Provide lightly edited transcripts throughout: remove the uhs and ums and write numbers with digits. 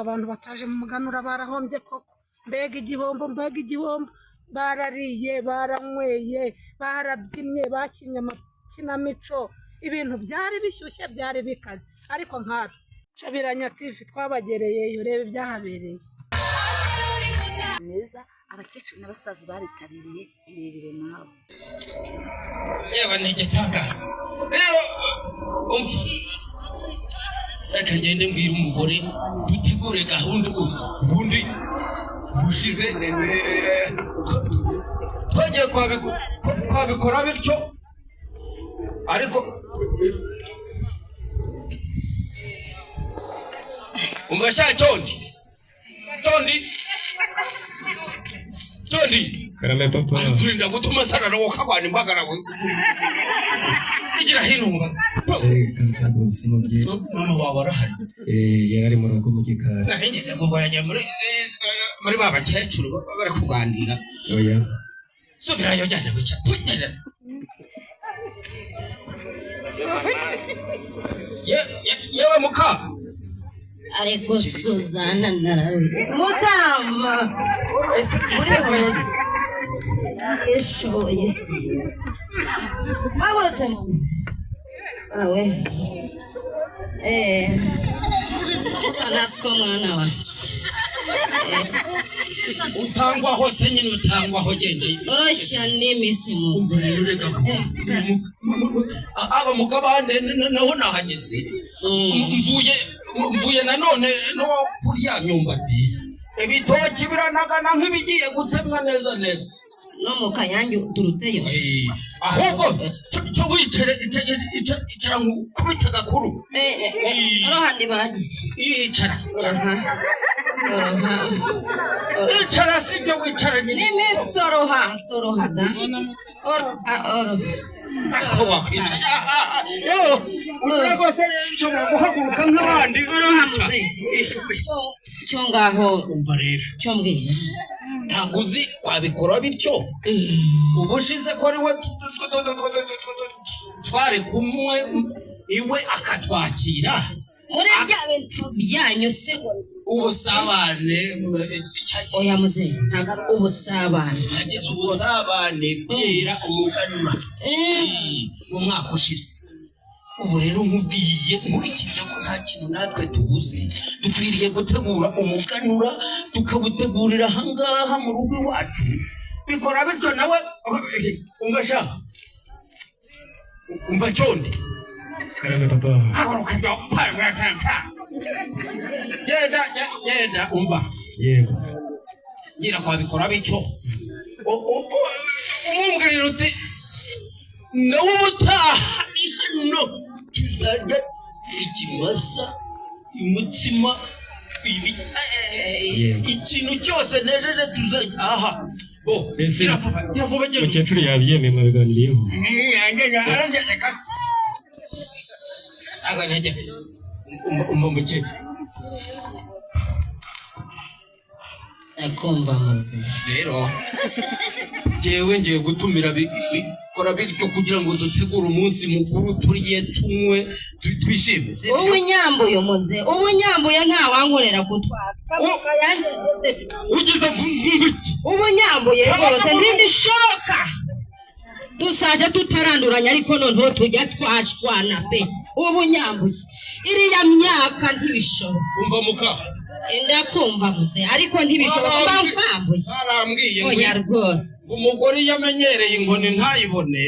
abantu bataje mu muganura barahombye koko mbega igihombo barariye baranyweye barabyinnye bakinye amakinamico ibintu byari bishyushye byari bikaze ariko nkatwe Shabiranya TV twabagereye urebe byahabereye neza abakecuru n'abasaza baritabiriye irebere nawe yaba ntegetangaza rero reka ngende mbwira umugore dutegure gahunda ubundi bushize twagiye kwabikora bityo ariko umva sha Jondi karame papa kurinda gutuma sarara wakabana imbagara we igira hino kantago simubye mama wawe arahari yari mu rugo mu gikari nahingise ngo yaje muri baba cyecuru bari kuganira oya subirayo cyane guca tugereza yewe muka ariko Suzana mutama eshoye magurutse mu awe sanasiko mwana wacu utangwa hose nyine utangwaho gende oroshya n'imisi muze aba mukabane naho nahageze mvuye nanone no kurya nyumbati ibitoki biranagana nk'ibigiye gutsemwa neza no mu kanyange uturutseyo ahubwo cyo wicare icara kubita gakuru rohandi bagiye icara sibyo wicara nyine n'imisoroha da ako wakwicara uragose nshobora guhaguruka nk'abandi urahamuze cyo ngaho umva rero cyo mbwira ntabwo uzi kwabikora bityo ubushize ko ari we twari kumwe iwe akatwakira muri bya bintu byanyu se ubusabane oya muze ntabwo ubusabane hagize ubusabane kubera umuganura mu mwaka ushize ubu rero nkubwiye nkurikije ko nta kintu natwe tubuze dukwiriye gutegura umuganura tukabutegurira ahangaha mu rugo iwacu bikora bityo nawe umva sha umva Jondi karame papa haguruka genda umva yego ngira kwabikora bityo umubwirira uti nawe ubutaha ni hano tuzarya ikimasa umutsima ikintu cyose nejeje tuzajya aha umukecuru yabyemeye mwabiganiriyeho akumva muze rero jewe ngiye gutumira bikora bityo kugira ngo dutegure umunsi mukuru turiye tunywe twishime ubunyambuye muze ubunyambuye nta wankorera kutwaka ugize nk'iki ubunyambuye rwose ntibishoboka dusaje tutaranduranya ariko noneho tujya twashwana pe ubunyambuye iriya myaka ntibishoboka umva muka ndakumva muze ariko ntibishoboka mbambuye barambwiye oya rwose umugore yamenyereye inkoni ntayibone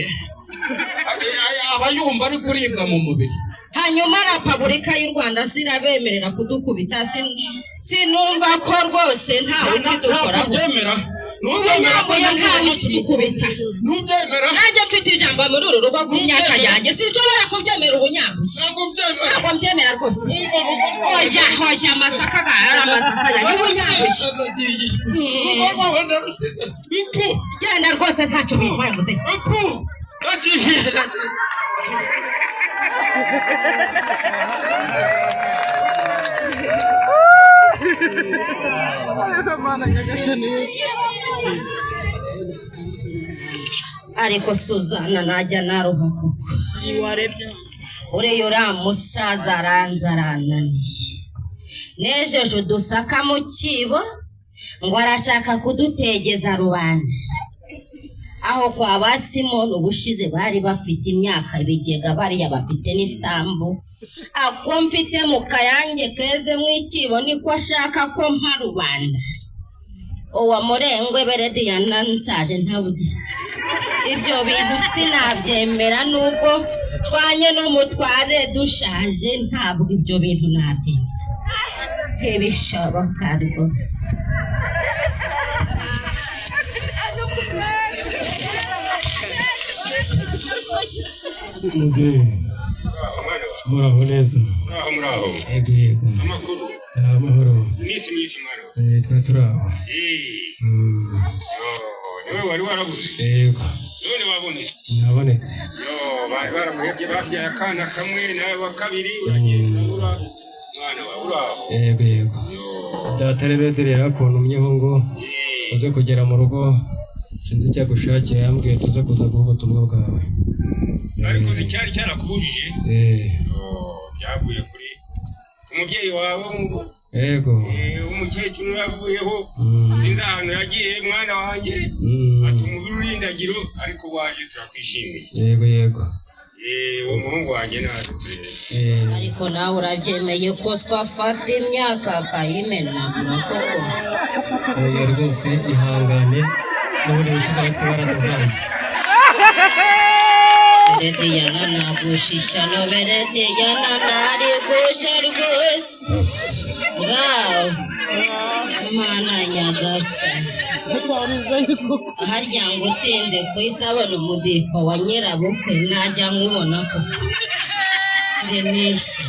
aba yumva ari kuribwa mu mubiri hanyuma Repubulika y'u Rwanda sirabemerera kudukubita sinumva ko rwose ntawe ukidukora nubyemera ko ntawe ukidukubita nubyemera nanjye mfite ijambo muri uru rugo ku myaka yanjye sinshobora kubyemera ubunyambuye ntabwo mbyemera rwose hoja amasaka gahara amasaka yanjye ubunyambuye genda rwose ntacyo bitwaye muze ariko Suzana najya naruha koko uriya uriya musaza aranananiye nejeje udusaka mu kibo ngo arashaka kudutegeza rubanda aho kwa ba Simoni ubushize bari bafite imyaka ibigega bariya bafite n'isambu ako mfite mu kayange keze mu ikibo niko ashaka ko mpa rubanda uwa murengwe Berediyana nsaje ntabugira ibyo bintu sinabyemera nubwo twanye n'umutware dushaje ntabwo ibyo bintu nabyemera ntibishoboka rwose muzehe muraho neza muraho yego amakuru amahoro nisi mwana twa turaho niwe wari warabuze yego none wabonetse nabonetse bari baramuhebye babyaye akana kamwe nawe wa kabiri uragenda ura mwana wawe uraho yego data rero dore yakuntumyeho ngo uze kugera mu rugo sinzi icyo agushakiye yambwiye tuze kuza guha ubutumwa bwawe ariko icyari cyarakubujije byavuye kuri umubyeyi wawe yego umukecuru yavuyeho sinzi ahantu yagiye mwana wanjye ati umubiri urindagiro ariko waje turakwishimiye yego uwo muhungu wanjye natwe ariko nawe urabyemeye ko twafata imyaka akayimena koko oya rwose ihangane n'ubundi bishize ariko baraduhaye Berediyana nagushisha no Berediyana nari gusha rwose ngaho Mana nyagasa harya ngo utinze ku isabona umudiho wa nyirabukwe najya nkubona ko renesha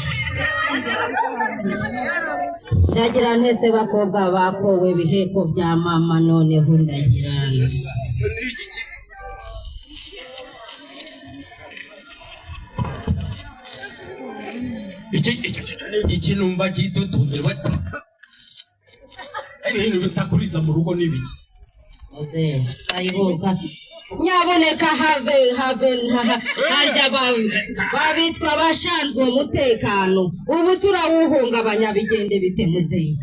ndagira ntese bakobwa bakowe biheko bya mama noneho ndagirana iki numva gitotumbirwa ibintu bisakuriza mu rugo n'ibiki Ose karibuka nyaboneka have harya babitwa bashanzwe umutekano ubu turawuhungabanya bigende bite muzeyi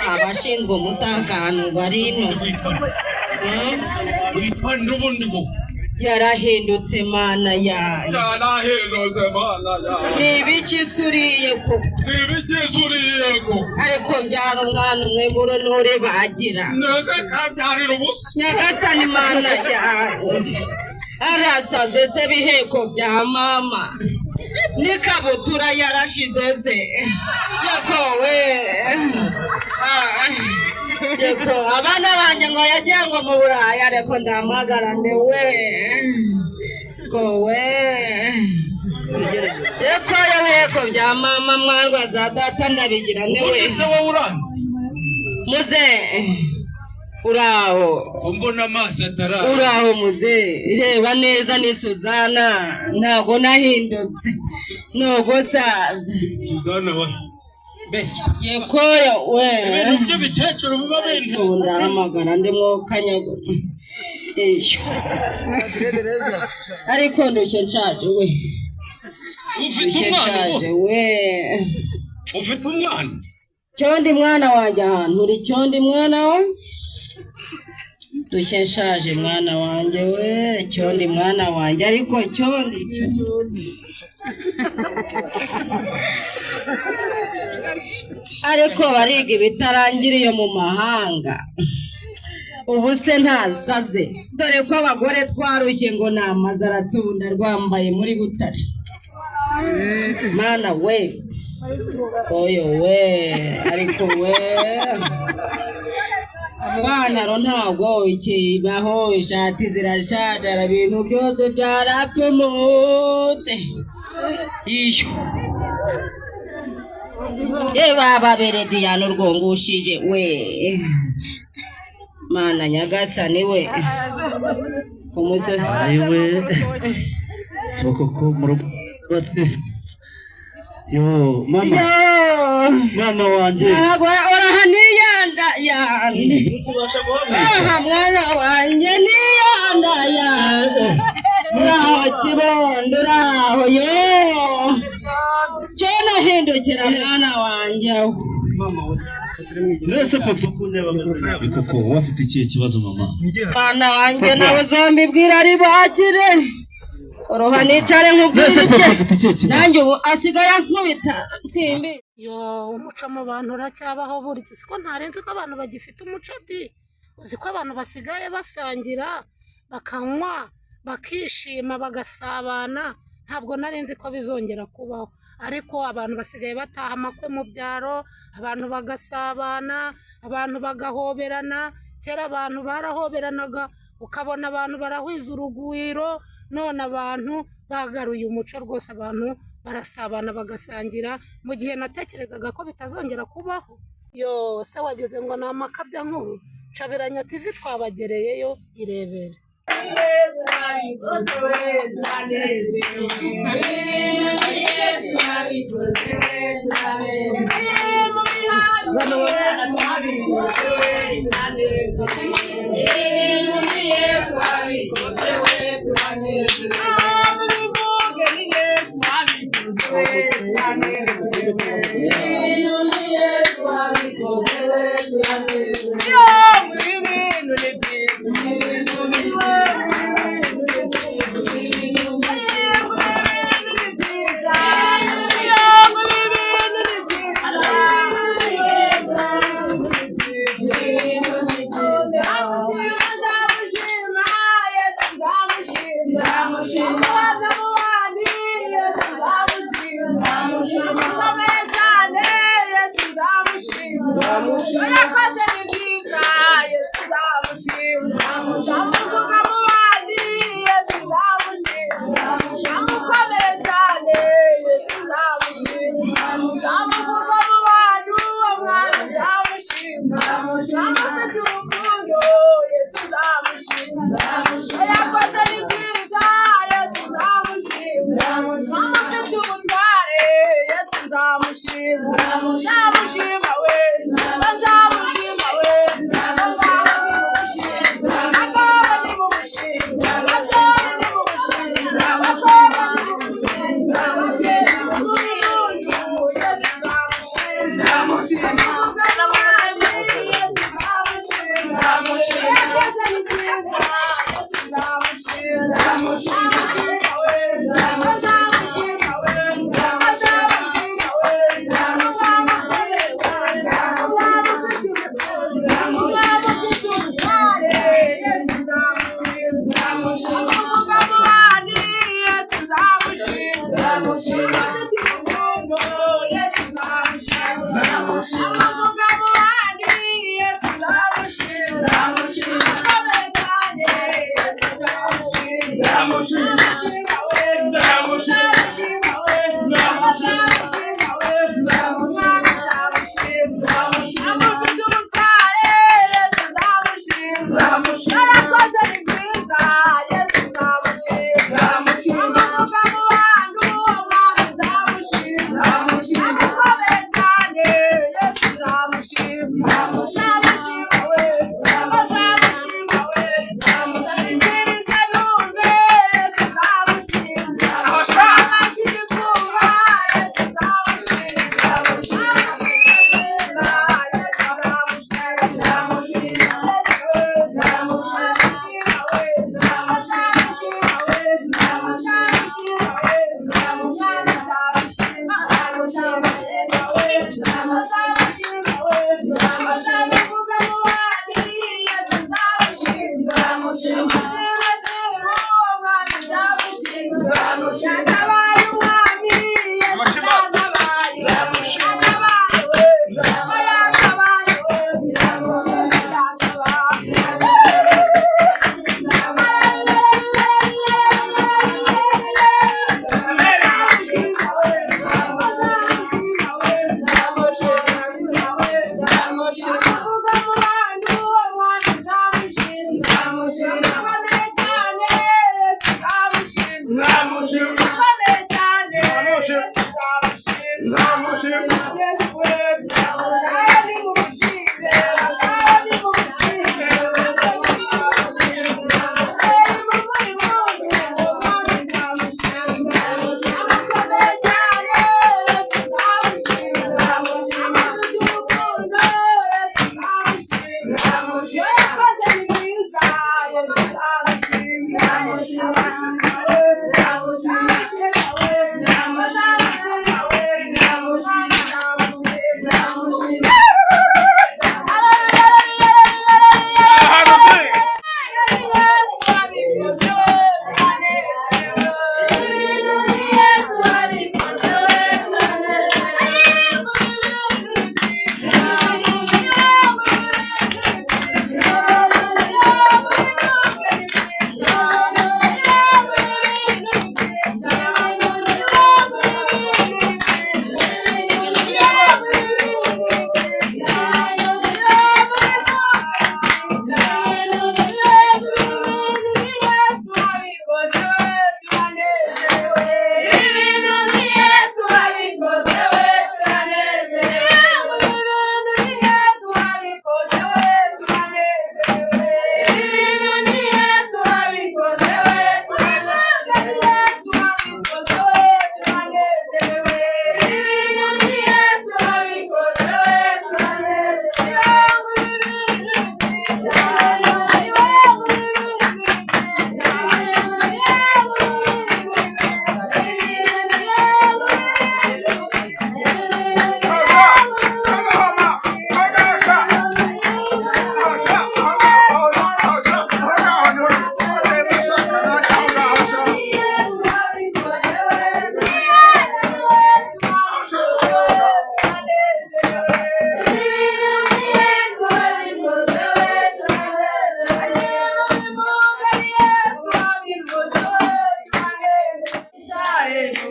abashinzwe umutekano barino witwa n'ubundi bo yarahindutse mana yayo yarahindutse mana yayo nibiki suriye koko ariko mbyara umwana umwe muro nture bagira kabyarira ubusa nyagasani mana yayo arasaze se biheko bya mama n'ikabutura yarashize ze yakowe yeko abana banjye ngo yagiye ngo mu Buraya ariko ndamagarane we kowe yeko yeko bya mama mwarwa za data ndabigirane we ese wowe uranze muze uraho mbona amaso atara uraho muze reba neza ni Suzana ntago nahindutse nogo saza Suzana wa yekoya we ibintu by'ibikecuru biba bindi ndahamagara ndimo kanyago ariko ndushye nshaje we ufite umwana we ufite umwana cyondi mwana wanjye ahantu uri cyondi mwana wanjye dushye nshaje mwana wanjye we cyondi mwana wanjye ariko cyondi ariko bariga ibitarangiriye mu mahanga ubu se ntasaze dore ko abagore twarushye ngo ni amazi aratunda rwambaye muri Butare mana we oyo we ariko we ipantaro ntabwo ikibaho ishati zirashajara ibintu byose byarapfumutse iyo baba Berediyana urwongushije we mana nyagasani we umusozi ayiwe soko ko mu rugo yo mama wanje urahaniyanda yande mwana wanje niyanda yande uraho kibondo uraho yo cyo nahindukira mwana wanje Nese papa kundeba ameze koko wafite ikihe kibazo mama? Bana wanjye nawe zombibwira ari bakire oroha nicare nkubwire nanjye ubu asigaye ankubita nsimbi. Yo umuco mu bantu uracyabaho burya siko ntarenze ko abantu bagifite umuco di uzi ko abantu basigaye basangira bakanywa bakishima bagasabana ntabwo narenze ko bizongera kubaho ariko abantu basigaye bataha amakwe mu byaro abantu bagasabana abantu bagahoberana kera abantu barahoberanaga ukabona abantu barahwiza urugwiro none abantu bagaruye umuco rwose abantu barasabana bagasangira mu gihe natekerezaga ko bitazongera kubaho. Yo se wageze ngo ni amakabya nkuru Cabiranya TV twabagereyeyo irebere.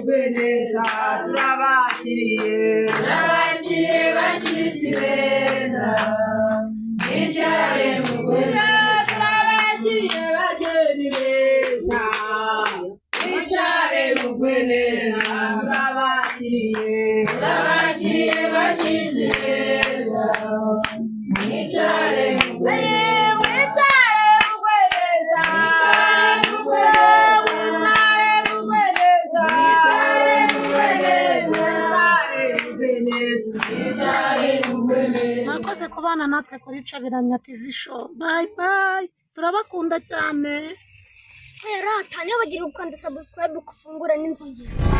mugwe neza turabakiriye bashyitsi beza mwicare mugwe turabakiriye bageni beza mwicare mugwe neza turabakiriye bashyitsi beza mwicare mugwe mwakoze kubana natwe kuri Cabiranya TV show. Bye bye, turabakunda cyane. Rata niba bagira gukanda subscribe kufungura n'inzogera.